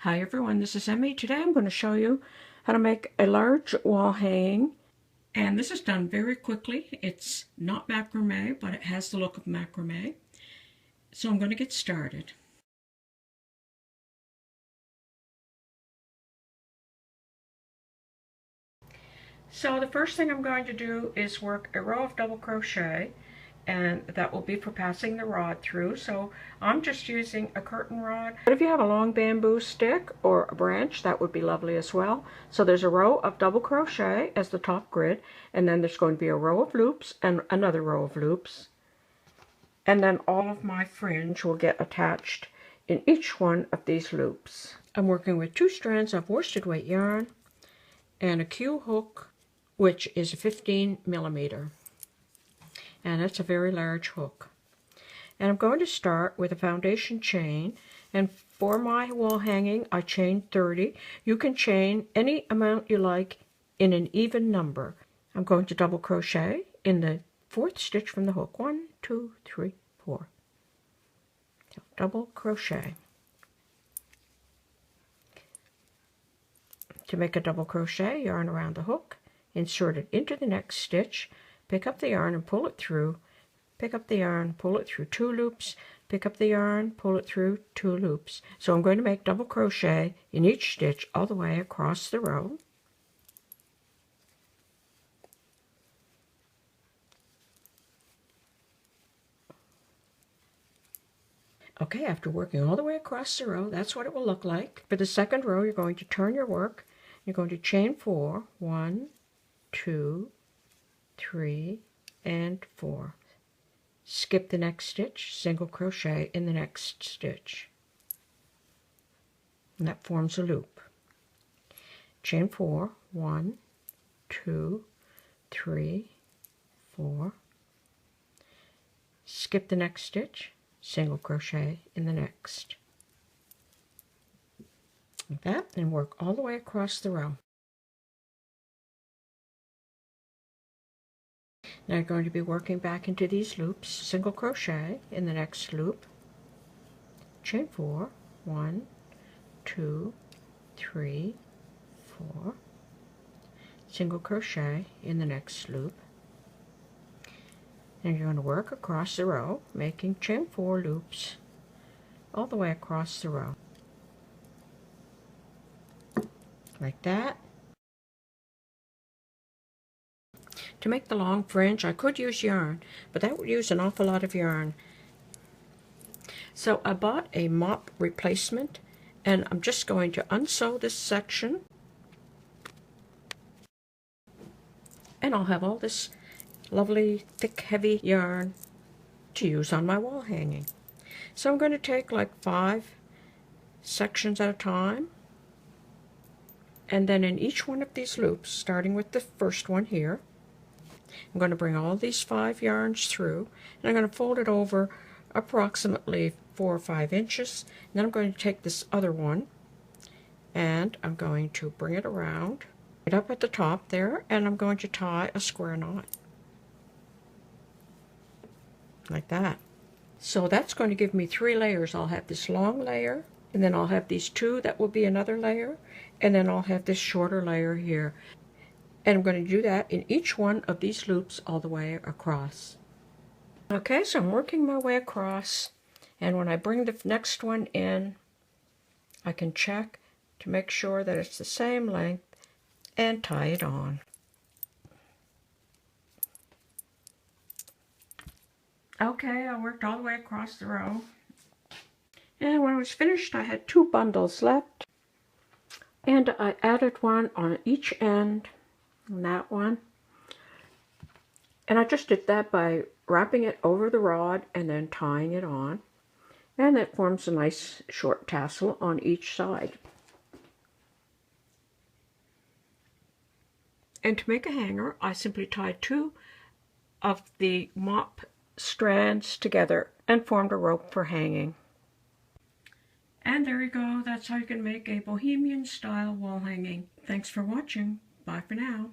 Hi everyone, this is Emmy. Today I'm going to show you how to make a large wall hanging, and this is done very quickly. It's not macrame, but it has the look of macrame. So I'm going to get started. So the first thing I'm going to do is work a row of double crochet, and that will be for passing the rod through. So I'm just using a curtain rod. But if you have a long bamboo stick or a branch, that would be lovely as well. So there's a row of double crochet as the top grid, and then there's going to be a row of loops and another row of loops. And then all of my fringe will get attached in each one of these loops. I'm working with 2 strands of worsted weight yarn and a Q hook, which is a 15mm. And it's a very large hook. And I'm going to start with a foundation chain, and for my wall hanging I chained 30. You can chain any amount you like in an even number. I'm going to double crochet in the 4th stitch from the hook. 1, 2, 3, 4. So double crochet. To make a double crochet, yarn around the hook, insert it into the next stitch, pick up the yarn and pull it through, pick up the yarn, pull it through 2 loops, pick up the yarn, pull it through 2 loops. So I'm going to make double crochet in each stitch all the way across the row. Okay, after working all the way across the row, that's what it will look like. For the second row, you're going to turn your work. You're going to chain 4. 1, 2, 3, and 4. Skip the next stitch, single crochet in the next stitch. And that forms a loop. Chain 4. 1, 2, 3, 4. Skip the next stitch, single crochet in the next. Like that, and work all the way across the row. Now you're going to be working back into these loops, single crochet in the next loop, chain 4, 1, 2, 3, 4, single crochet in the next loop, and you're going to work across the row, making chain 4 loops all the way across the row, like that. To make the long fringe, I could use yarn, but that would use an awful lot of yarn. So I bought a mop replacement, and I'm just going to unsew this section. And I'll have all this lovely, thick, heavy yarn to use on my wall hanging. So I'm going to take like 5 sections at a time. And then in each one of these loops, starting with the first one here, I'm going to bring all these 5 yarns through, and I'm going to fold it over approximately 4 or 5 inches. And then I'm going to take this other one, and I'm going to bring it around, right up at the top there, and I'm going to tie a square knot. Like that. So that's going to give me 3 layers. I'll have this long layer, and then I'll have these 2 that will be another layer, and then I'll have this shorter layer here. And I'm going to do that in each one of these loops all the way across. Okay, so I'm working my way across, and when I bring the next one in, I can check to make sure that it's the same length and tie it on. Okay, I worked all the way across the row, and when I was finished I had 2 bundles left, and I added one on each end, on that one, and I just did that by wrapping it over the rod and then tying it on, and that forms a nice short tassel on each side. And to make a hanger, I simply tied 2 of the mop strands together and formed a rope for hanging. And there you go. That's how you can make a Bohemian style wall hanging. Thanks for watching. Bye for now.